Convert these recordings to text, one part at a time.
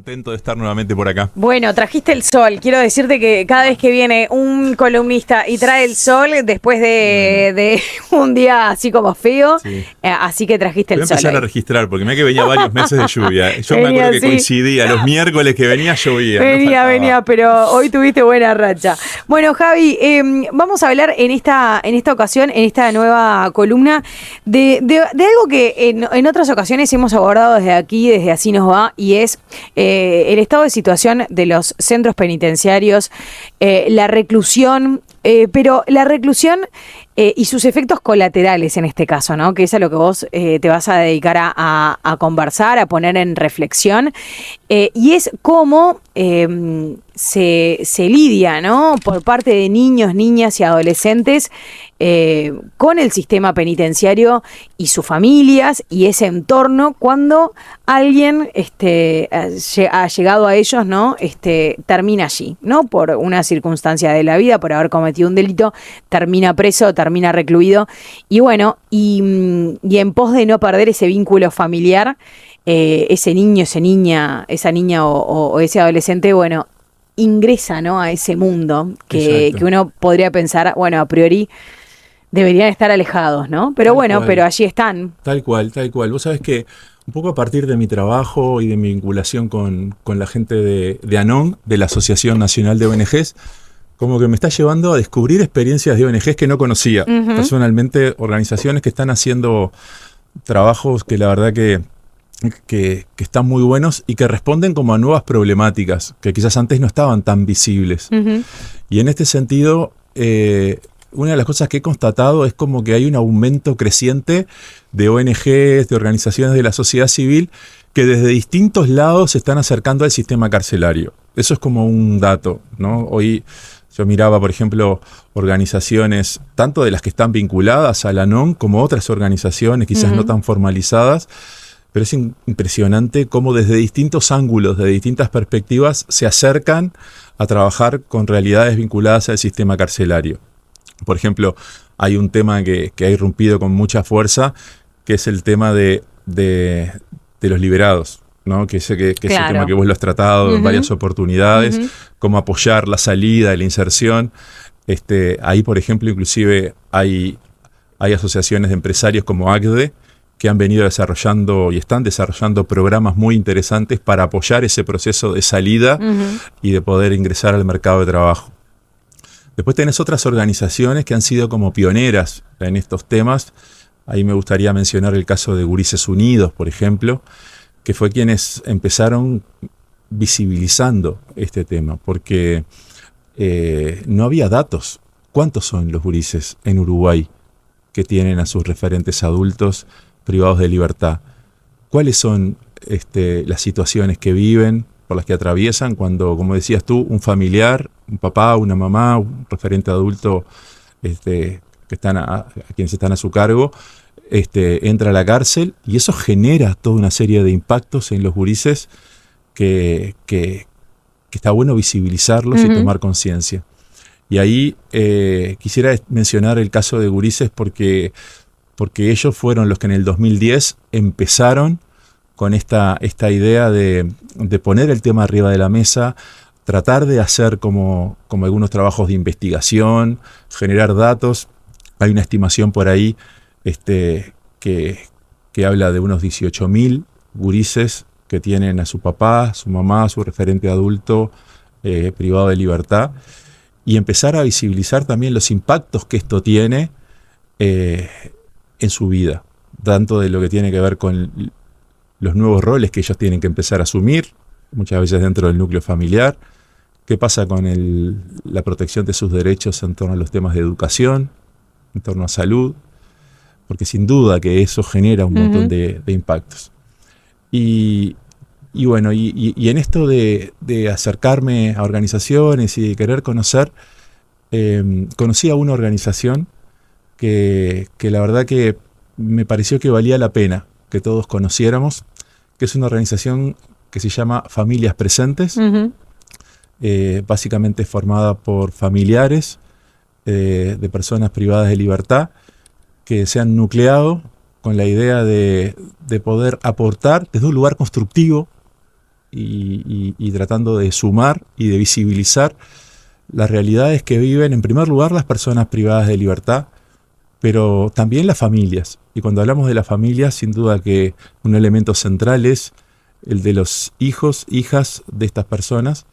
Contento de estar nuevamente por acá. Bueno, trajiste el sol. Quiero decirte que cada vez que viene un columnista y trae el sol después de un día así como feo, Sí. Así que trajiste el sol. Voy a empezar a ahí. registrar, porque me que venía varios meses de lluvia. Yo me Venía, acuerdo que sí. coincidía, los miércoles que venía llovía. no faltaba. Venía, pero hoy tuviste buena racha. Bueno, Javi, vamos a hablar en esta ocasión, en esta nueva columna, de algo que en otras ocasiones hemos abordado desde aquí, desde Así Nos Va, y es el estado de situación de los centros penitenciarios, la reclusión, pero la reclusión y sus efectos colaterales en este caso, ¿no? Que es a lo que vos te vas a dedicar a conversar, a poner en reflexión, y es cómo se lidia, ¿no? Por parte de niños, niñas y adolescentes con el sistema penitenciario y sus familias y ese entorno cuando alguien ha llegado a ellos, ¿no? Termina allí, ¿no? Por una circunstancia de la vida, por haber cometido un delito, termina preso, termina recluido. Y bueno, y en pos de no perder ese vínculo familiar, ese niño, esa niña o ese adolescente, bueno, ingresa, ¿no? A ese mundo que uno podría pensar, bueno, a priori deberían estar alejados, ¿no? Pero Tal bueno, cual. pero allí están. Tal cual. Vos sabés que un poco a partir de mi trabajo y de mi vinculación con la gente de ANON, de la Asociación Nacional de ONGs, como que me está llevando a descubrir experiencias de ONGs que no conocía. Ujú. Personalmente, organizaciones que están haciendo trabajos que la verdad que están muy buenos y que responden como a nuevas problemáticas que quizás antes no estaban tan visibles. Ujú. Y en este sentido, una de las cosas que he constatado es como que hay un aumento creciente de ONGs, de organizaciones de la sociedad civil, que desde distintos lados se están acercando al sistema carcelario. Eso es como un dato, ¿no? Hoy yo miraba, por ejemplo, organizaciones, tanto de las que están vinculadas a la ANON, como otras organizaciones, quizás no tan formalizadas, pero es impresionante cómo desde distintos ángulos, de distintas perspectivas, se acercan a trabajar con realidades vinculadas al sistema carcelario. Por ejemplo, hay un tema que ha irrumpido con mucha fuerza, que es el tema de los liberados, ¿no? Que sé que Claro. es un tema que vos lo has tratado en varias oportunidades, cómo apoyar la salida, la inserción. Ahí, por ejemplo, inclusive hay asociaciones de empresarios como ACDE, que han venido desarrollando y están desarrollando programas muy interesantes para apoyar ese proceso de salida y de poder ingresar al mercado de trabajo. Después tenés otras organizaciones que han sido como pioneras en estos temas. Ahí me gustaría mencionar el caso de Gurises Unidos, por ejemplo, que fue quienes empezaron visibilizando este tema, porque no había datos. ¿Cuántos son los gurises en Uruguay que tienen a sus referentes adultos privados de libertad? ¿Cuáles son las situaciones que viven, por las que atraviesan cuando, como decías tú, un familiar, un papá, una mamá, un referente adulto que están a quienes están a su cargo, entra a la cárcel? Y eso genera toda una serie de impactos en los gurises que está bueno visibilizarlos y tomar conciencia. Y ahí quisiera mencionar el caso de gurises porque ellos fueron los que en el 2010 empezaron con esta idea de poner el tema arriba de la mesa, tratar de hacer como algunos trabajos de investigación, generar datos. Hay una estimación por ahí que habla de unos 18.000 gurises que tienen a su papá, a su mamá, a su referente adulto privado de libertad, y empezar a visibilizar también los impactos que esto tiene en su vida, tanto de lo que tiene que ver con los nuevos roles que ellos tienen que empezar a asumir, muchas veces dentro del núcleo familiar, qué pasa con la protección de sus derechos en torno a los temas de educación, en torno a salud, porque sin duda que eso genera un montón de impactos. Y bueno, y en esto de acercarme a organizaciones y de querer conocer, conocí a una organización que la verdad que me pareció que valía la pena que todos conociéramos, que es una organización que se llama Familias Presentes, básicamente formada por familiares de personas privadas de libertad que se han nucleado con la idea de poder aportar desde un lugar constructivo y tratando de sumar y de visibilizar las realidades que viven, en primer lugar, las personas privadas de libertad, pero también las familias. Y cuando hablamos de las familias, sin duda que un elemento central es el de los hijos, hijas de estas personas.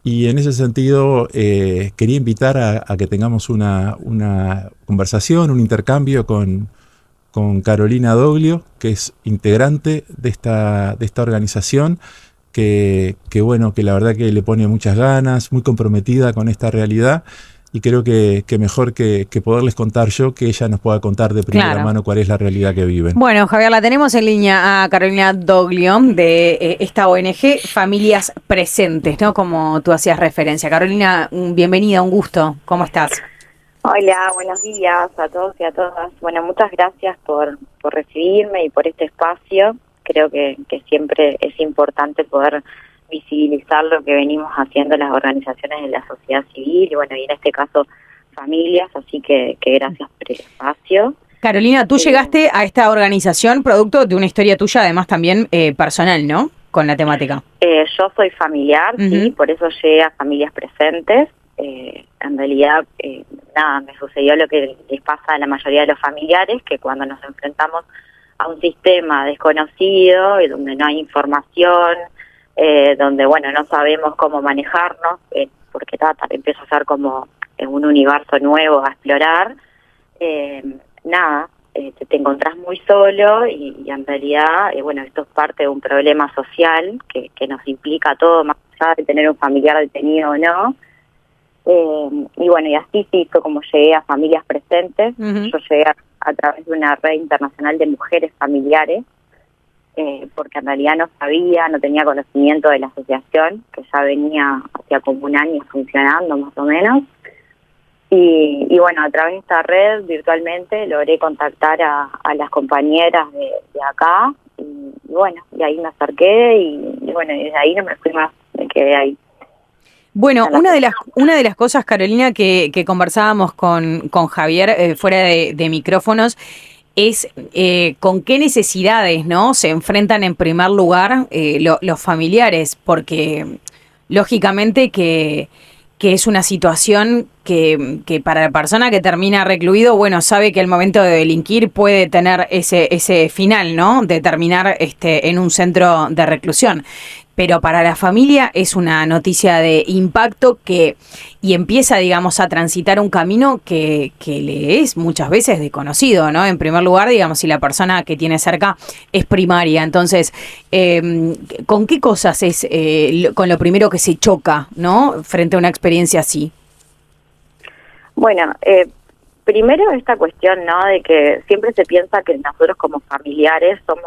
Y en ese sentido, quería invitar a que tengamos una conversación, un intercambio con Carolina Doglio, que es integrante de esta organización, que bueno, que la verdad que le pone muchas ganas, muy comprometida con esta realidad, y creo que mejor que poderles contar yo, que ella nos pueda contar de primera mano cuál es la realidad que viven. Bueno, Javier, la tenemos en línea a Carolina Doglio de esta ONG Familias Presentes, ¿no? Como tú hacías referencia. Carolina, bienvenida, un gusto. ¿Cómo estás? Hola, buenos días a todos y a todas. Bueno, muchas gracias por recibirme y por este espacio. Creo que siempre es importante poder visibilizar lo que venimos haciendo las organizaciones de la sociedad civil y bueno, y en este caso familias, así que gracias por el espacio. Carolina, tú llegaste a esta organización producto de una historia tuya, además también personal, ¿no? Con la temática. Yo soy familiar, sí, por eso llegué a Familias Presentes. En realidad, nada, me sucedió lo que les pasa a la mayoría de los familiares, que cuando nos enfrentamos a un sistema desconocido y donde no hay información, donde, bueno, no sabemos cómo manejarnos, porque empieza a ser como un universo nuevo a explorar, nada, te encontrás muy solo y en realidad, bueno, esto es parte de un problema social que nos implica a todos, más allá de tener un familiar detenido o no. Y bueno, y así sí fue como llegué a Familias Presentes. Yo llegué a través de una red internacional de mujeres familiares, porque en realidad no tenía conocimiento de la asociación, que ya venía hacía como un año funcionando más o menos. Y bueno, a través de esta red virtualmente logré contactar a las compañeras de acá, y bueno, y ahí me acerqué y bueno, y desde ahí no me fui más, me quedé ahí. Bueno, una de las cosas, Carolina, que conversábamos con Javier fuera de micrófonos es con qué necesidades, ¿no? Se enfrentan en primer lugar los familiares, porque lógicamente que es una situación que para la persona que termina recluido, bueno, sabe que el momento de delinquir puede tener ese final, ¿no? De terminar en un centro de reclusión. Pero para la familia es una noticia de impacto y empieza, digamos, a transitar un camino que le es muchas veces desconocido, ¿no? En primer lugar, digamos, si la persona que tiene cerca es primaria. Entonces, ¿con qué cosas es con lo primero que se choca, ¿no? Frente a una experiencia así. Bueno, primero esta cuestión, ¿no? De que siempre se piensa que nosotros como familiares somos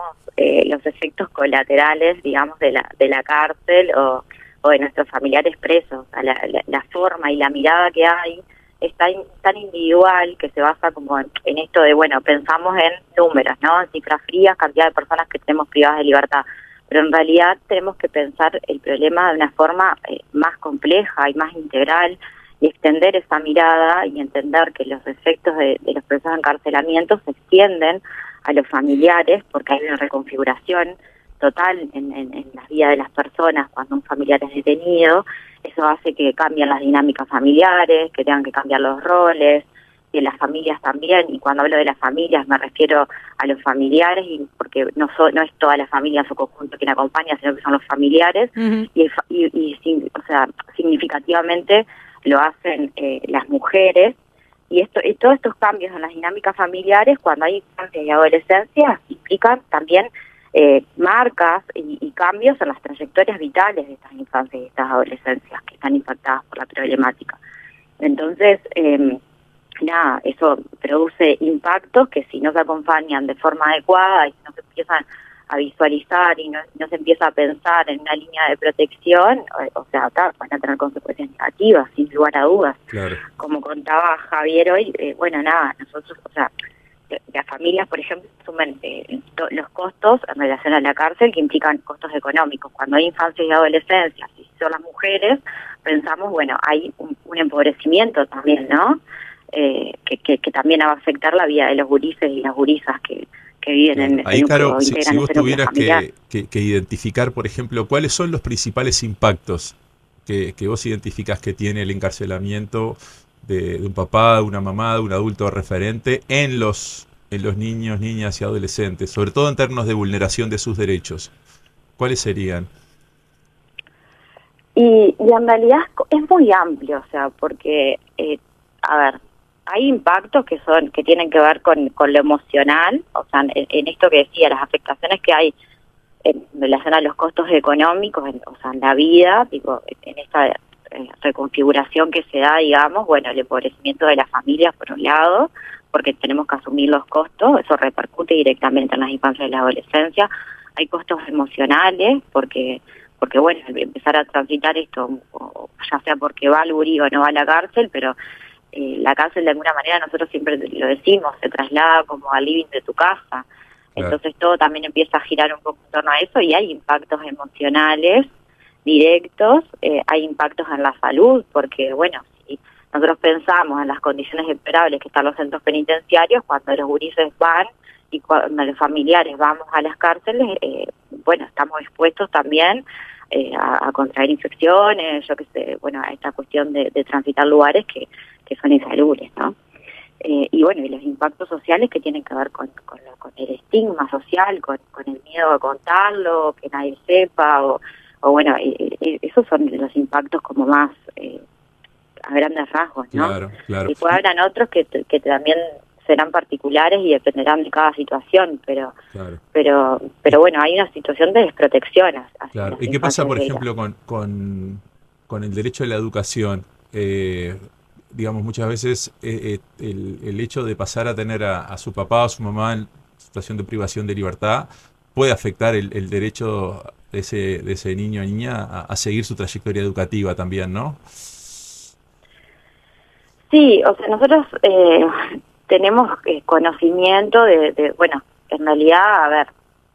los efectos colaterales, digamos, de la cárcel o de nuestros familiares presos. O sea, la forma y la mirada que hay es tan individual que se basa como en esto de, bueno, pensamos en números, ¿no? En cifras frías, cantidad de personas que tenemos privadas de libertad. Pero en realidad tenemos que pensar el problema de una forma más compleja y más integral, y extender esa mirada y entender que los efectos de los procesos de encarcelamiento se extienden a los familiares, porque hay una reconfiguración total en la vida de las personas cuando un familiar es detenido. Eso hace que cambien las dinámicas familiares, que tengan que cambiar los roles, y en las familias también. Y cuando hablo de las familias me refiero a los familiares, y porque no es toda la familia en su conjunto quien acompaña, sino que son los familiares, o sea, significativamente lo hacen las mujeres, y todos estos cambios en las dinámicas familiares, cuando hay infancia y adolescencia, implican también marcas y cambios en las trayectorias vitales de estas infancias y estas adolescencias que están impactadas por la problemática. Entonces, nada, eso produce impactos que si no se acompañan de forma adecuada y si no se empiezan a visualizar y no se empieza a pensar en una línea de protección, o sea, van a tener consecuencias negativas, sin lugar a dudas. Claro. Como contaba Javier hoy, bueno, nada, nosotros, o sea, las familias, por ejemplo, asumen los costos en relación a la cárcel, que implican costos económicos. Cuando hay infancia y adolescencia, si son las mujeres, pensamos, bueno, hay un empobrecimiento también, ¿no? Que también va a afectar la vida de los gurises y las gurisas que que viven Claro. en Ahí, núcleo, Caro, o si integran vos ese núcleo tuvieras familiar. que identificar, por ejemplo, cuáles son los principales impactos que vos identificás que tiene el encarcelamiento de un papá, de una mamá, de un adulto referente en los niños, niñas y adolescentes, sobre todo en términos de vulneración de sus derechos, ¿cuáles serían? Y en realidad es muy amplio, o sea, porque, a ver, hay impactos que tienen que ver con lo emocional, o sea, en esto que decía, las afectaciones que hay en relación a los costos económicos, o sea, en la vida, digo, en esta reconfiguración que se da, digamos, bueno, el empobrecimiento de las familias, por un lado, porque tenemos que asumir los costos, eso repercute directamente en las infancias y la adolescencia. Hay costos emocionales, porque bueno, empezar a transitar esto, ya sea porque va al gurí o no va a la cárcel, pero la cárcel de alguna manera, nosotros siempre lo decimos, se traslada como al living de tu casa. Claro. Entonces todo también empieza a girar un poco en torno a eso, y hay impactos emocionales directos, hay impactos en la salud, porque bueno, si nosotros pensamos en las condiciones deplorables que están los centros penitenciarios, cuando los gurises van y cuando los familiares vamos a las cárceles, bueno, estamos expuestos también a contraer infecciones, yo qué sé, bueno, a esta cuestión de transitar lugares que son insalubres, ¿no? Y bueno, y los impactos sociales que tienen que ver con el estigma social, con el miedo a contarlo, que nadie sepa, o bueno, esos son los impactos como más a grandes rasgos, ¿no? Claro, claro. Después habrán otros que también serán particulares y dependerán de cada situación, pero Claro. pero bueno, hay una situación de desprotección. Claro. ¿Y qué pasa, por ejemplo, con el derecho a la educación? Digamos, muchas veces el hecho de pasar a tener a su papá o su mamá en situación de privación de libertad puede afectar el derecho de ese niño o niña a seguir su trayectoria educativa también, ¿no? Sí, o sea, nosotros tenemos conocimiento bueno, en realidad, a ver,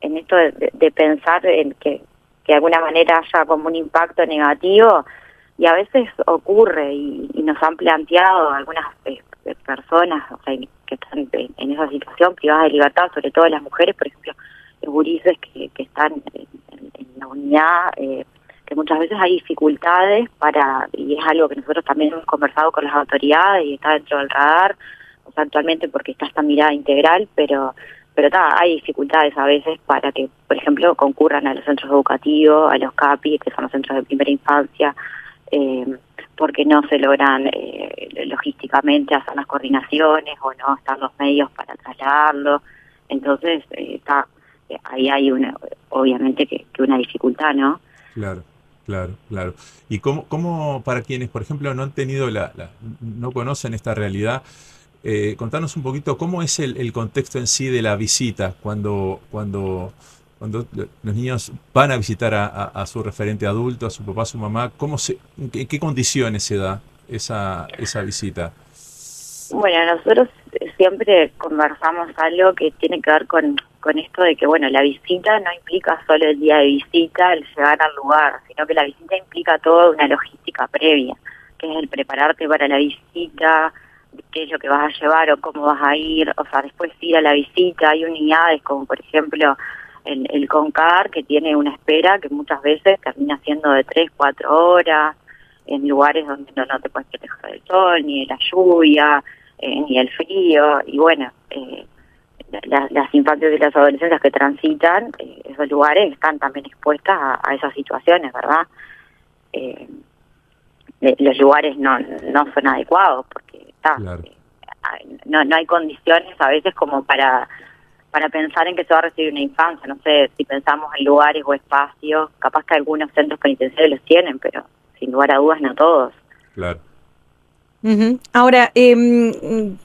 en esto de pensar en que de alguna manera haya como un impacto negativo, y a veces ocurre, y nos han planteado algunas personas, o sea, que están en esa situación privada de libertad, sobre todo las mujeres, por ejemplo, los gurises que están en la unidad, que muchas veces hay dificultades y es algo que nosotros también hemos conversado con las autoridades y está dentro del radar, o sea, actualmente porque está esta mirada integral, pero hay dificultades a veces para que, por ejemplo, concurran a los centros educativos, a los CAPI, que son los centros de primera infancia, porque no se logran logísticamente hacer las coordinaciones o no están los medios para trasladarlo. Entonces, ahí hay obviamente que una dificultad, ¿no? Claro, claro, claro. ¿Y cómo para quienes, por ejemplo, no han tenido no conocen esta realidad, contanos un poquito cómo es el contexto en sí de la visita cuando los niños van a visitar a su referente adulto, a su papá, a su mamá? ¿En qué condiciones se da esa visita? Bueno, nosotros siempre conversamos algo que tiene que ver con esto de que, bueno, la visita no implica solo el día de visita, el llegar al lugar, sino que la visita implica toda una logística previa, que es el prepararte para la visita, qué es lo que vas a llevar o cómo vas a ir, o sea, después ir a la visita. Hay unidades como, por ejemplo, el CONCAR, que tiene una espera que muchas veces termina siendo de 3-4 horas, en lugares donde no te puedes proteger del sol, ni de la lluvia, ni del frío, y bueno, las infancias y las adolescencias que transitan esos lugares están también expuestas a esas situaciones, ¿verdad? Los lugares no son adecuados porque Claro. no hay condiciones a veces como para pensar en que se va a recibir una infancia. No sé si pensamos en lugares o espacios, capaz que algunos centros penitenciarios los tienen, pero sin lugar a dudas no todos. Claro. Uh-huh. Ahora,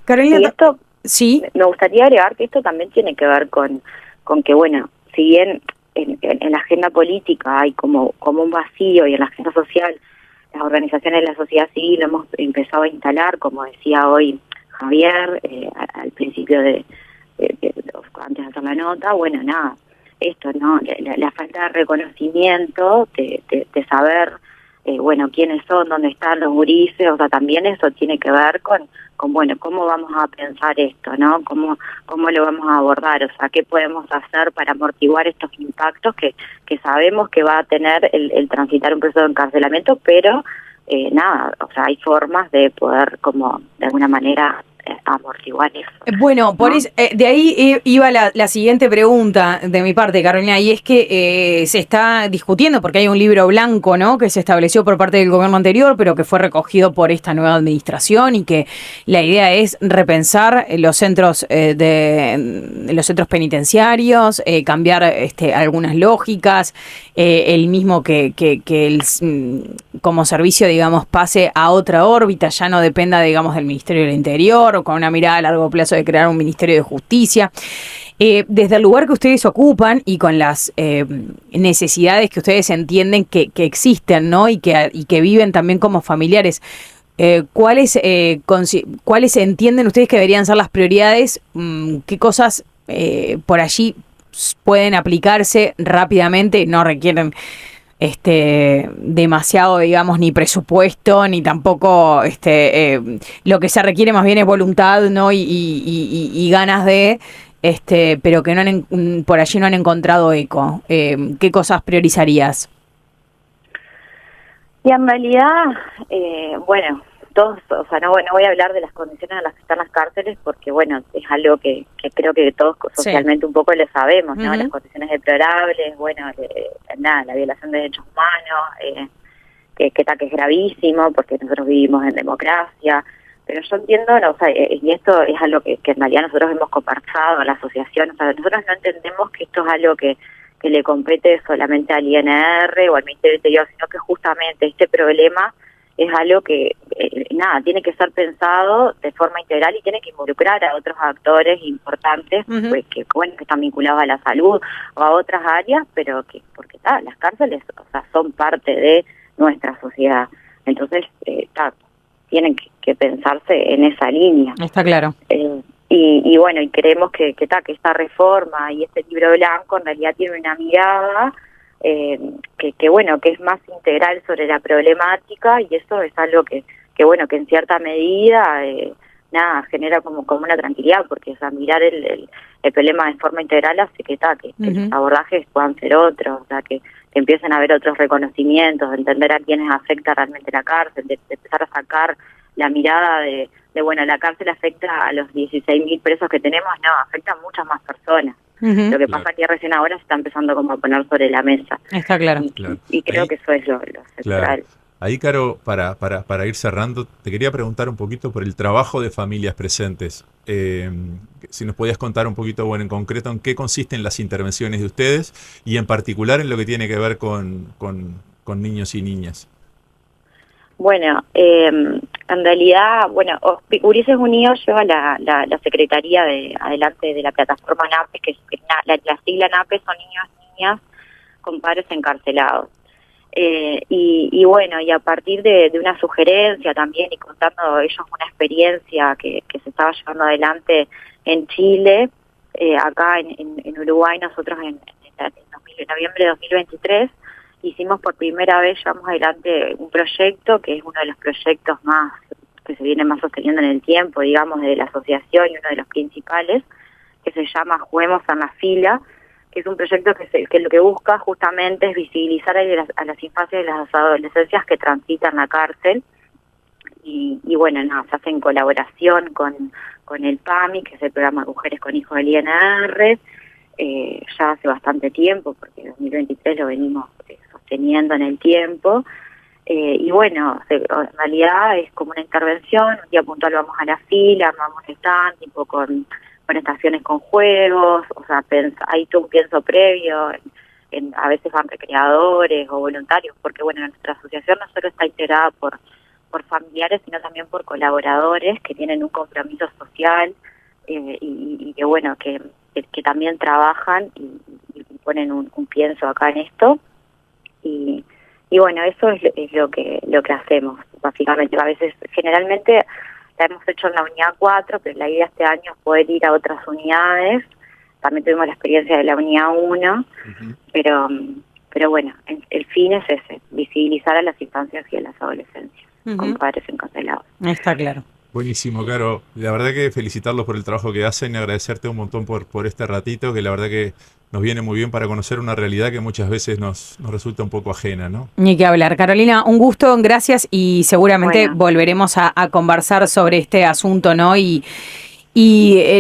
Carolina, y esto, sí, me gustaría agregar que esto también tiene que ver con que, bueno, si bien en la agenda política hay como un vacío, y en la agenda social las organizaciones de la sociedad civil hemos empezado a instalar, como decía hoy Javier, al principio antes de hacer la nota, bueno, nada, esto, ¿no? La falta de reconocimiento, de saber, bueno, quiénes son, dónde están los gurises, o sea, también eso tiene que ver con bueno, cómo vamos a pensar esto, ¿no? Cómo lo vamos a abordar, o sea, qué podemos hacer para amortiguar estos impactos que sabemos que va a tener el transitar un proceso de encarcelamiento, pero nada, o sea, hay formas de poder como de alguna manera amortiguar eso. Bueno, por ¿no? eso, de ahí iba la siguiente pregunta de mi parte, Carolina, y es que se está discutiendo, porque hay un libro blanco, ¿no?, que se estableció por parte del gobierno anterior, pero que fue recogido por esta nueva administración, y que la idea es repensar los centros los centros penitenciarios, cambiar algunas lógicas, el mismo que como servicio, digamos, pase a otra órbita, ya no dependa, digamos, del Ministerio del Interior, o con una mirada a largo plazo de crear un Ministerio de Justicia. Desde el lugar que ustedes ocupan y con las necesidades que ustedes entienden que existen, ¿no?, y que viven también como familiares, ¿cuáles entienden ustedes que deberían ser las prioridades? ¿Qué cosas por allí pueden aplicarse rápidamente? No requieren demasiado, digamos, ni presupuesto, ni tampoco lo que se requiere más bien es voluntad, ¿no?, y ganas de, pero que no por allí no han encontrado eco. ¿Qué cosas priorizarías? Y en realidad, bueno, todos, o sea, no voy a hablar de las condiciones en las que están las cárceles porque, bueno, es algo que creo que todos socialmente un poco lo sabemos, ¿no? Las condiciones deplorables, bueno, nada, la violación de derechos humanos, que es gravísimo porque nosotros vivimos en democracia, pero yo entiendo, ¿no? O sea, y esto es algo que en realidad nosotros hemos conversado a la asociación, o sea, nosotros no entendemos que esto es algo que le compete solamente al INR o al Ministerio del Interior, sino que justamente este problema es algo que, nada, tiene que ser pensado de forma integral y tiene que involucrar a otros actores importantes pues, que están vinculados a la salud o a otras áreas, pero porque las cárceles, o sea, son parte de nuestra sociedad. Entonces, tienen que pensarse en esa línea. Está claro. Y bueno, y creemos que esta reforma y este libro blanco en realidad tiene una mirada que bueno, que es más integral sobre la problemática, y eso es algo que bueno, que en cierta medida nada, genera como una tranquilidad, porque o sea, mirar el problema de forma integral hace que los abordajes puedan ser otros, o sea, que empiecen a haber otros reconocimientos, de entender a quienes afecta realmente la cárcel, de empezar a sacar la mirada de bueno, la cárcel afecta a los 16.000 presos que tenemos, no, afecta a muchas más personas. Lo que pasa que recién ahora se está empezando como a poner sobre la mesa. Está claro. Y creo ahí, que eso es lo central. Claro. Ahí, Caro, para ir cerrando, te quería preguntar un poquito por el trabajo de Familias Presentes. Si nos podías contar un poquito, bueno, en concreto, en qué consisten las intervenciones de ustedes y en particular en lo que tiene que ver con niños y niñas. Bueno, en realidad, bueno, Ulises Unidos lleva la Secretaría adelante de la plataforma NAPE, que es la sigla NAPE son niños y niñas con padres encarcelados. Y bueno, y a partir de una sugerencia también y contando ellos una experiencia que se estaba llevando adelante en Chile, acá en Uruguay nosotros en noviembre de 2023 hicimos por primera vez, llevamos adelante un proyecto que es uno de los proyectos más que se viene más sosteniendo en el tiempo, digamos, de la asociación, y uno de los principales, que se llama Juguemos en la Fila, que es un proyecto que lo que busca justamente es visibilizar a las infancias y las adolescencias que transitan la cárcel. Y bueno, nada, se hace en colaboración con el PAMI, que es el programa Mujeres con Hijos del INR, ya hace bastante tiempo, porque en 2023 lo venimos sosteniendo en el tiempo. Y bueno, en realidad es como una intervención, un día puntual vamos a la fila, armamos stand, tipo con estaciones con juegos, o sea, hay todo un pienso previo, a veces van recreadores o voluntarios, porque bueno, nuestra asociación no solo está integrada por familiares, sino también por colaboradores que tienen un compromiso social y que bueno, que también trabajan y ponen un pienso acá en esto. Y bueno, eso es lo que hacemos, básicamente. A veces, generalmente, la hemos hecho en la unidad 4, pero la idea este año es poder ir a otras unidades. También tuvimos la experiencia de la unidad 1, pero bueno, el fin es ese, visibilizar a las infancias y a las adolescencias con padres encarcelados. Está claro. Buenísimo, Caro. La verdad que felicitarlos por el trabajo que hacen y agradecerte un montón por este ratito, que la verdad que nos viene muy bien para conocer una realidad que muchas veces nos resulta un poco ajena, ¿no? Ni que hablar. Carolina, un gusto, gracias y seguramente Bueno. volveremos a conversar sobre este asunto, ¿no? Y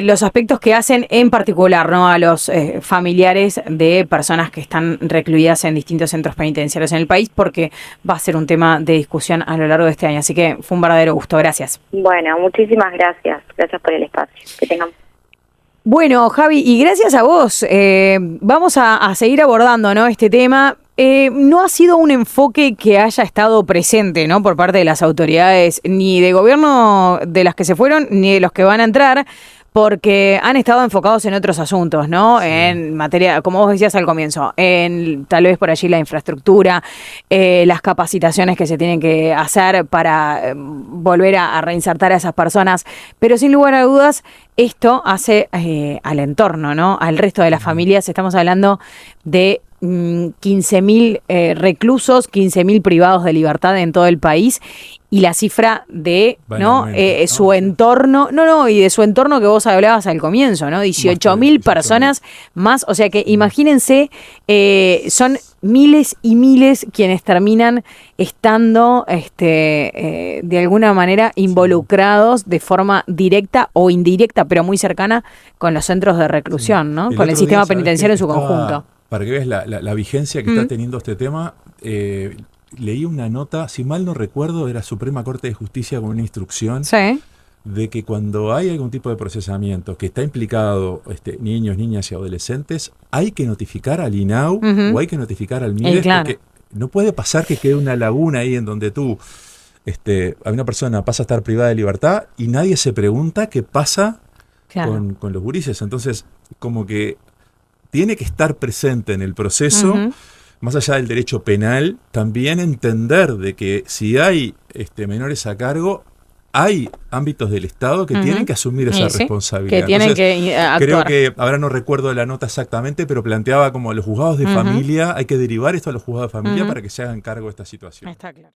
los aspectos que hacen en particular, ¿no? A los familiares de personas que están recluidas en distintos centros penitenciarios en el país, porque va a ser un tema de discusión a lo largo de este año. Así que fue un verdadero gusto. Gracias. Bueno, muchísimas gracias. Gracias por el espacio. Que tengan. Bueno, Javi, y gracias a vos. Vamos a seguir abordando, ¿no? Este tema. No ha sido un enfoque que haya estado presente, ¿no? Por parte de las autoridades, ni de gobierno de las que se fueron, ni de los que van a entrar, porque han estado enfocados en otros asuntos, ¿no? Sí. En materia, como vos decías al comienzo, en tal vez por allí la infraestructura, las capacitaciones que se tienen que hacer para volver a reinsertar a esas personas, pero sin lugar a dudas, esto hace al entorno, ¿no? Al resto de las familias. Estamos hablando de 15.000 reclusos, 15.000 privados de libertad en todo el país, y la cifra de su entorno, y de su entorno que vos hablabas al comienzo, ¿no? 18.000 personas más, o sea que imagínense, son miles y miles quienes terminan estando de alguna manera involucrados de forma directa o indirecta, pero muy cercana con los centros de reclusión, ¿no? Con el sistema penitenciario en su conjunto. Para que veas la vigencia que está teniendo este tema, leí una nota, si mal no recuerdo, de la Suprema Corte de Justicia con una instrucción de que cuando hay algún tipo de procesamiento que está implicado niños, niñas y adolescentes, hay que notificar al INAU o hay que notificar al MIDES, porque no puede pasar que quede una laguna ahí en donde tú, a una persona pasa a estar privada de libertad y nadie se pregunta qué pasa con los gurises. Entonces, como que tiene que estar presente en el proceso, más allá del derecho penal, también entender de que si hay menores a cargo, hay ámbitos del Estado que tienen que asumir esa responsabilidad. Que tienen que actuar. Creo que, ahora no recuerdo la nota exactamente, pero planteaba como a los juzgados de familia, hay que derivar esto a los juzgados de familia para que se hagan cargo de esta situación. Está claro.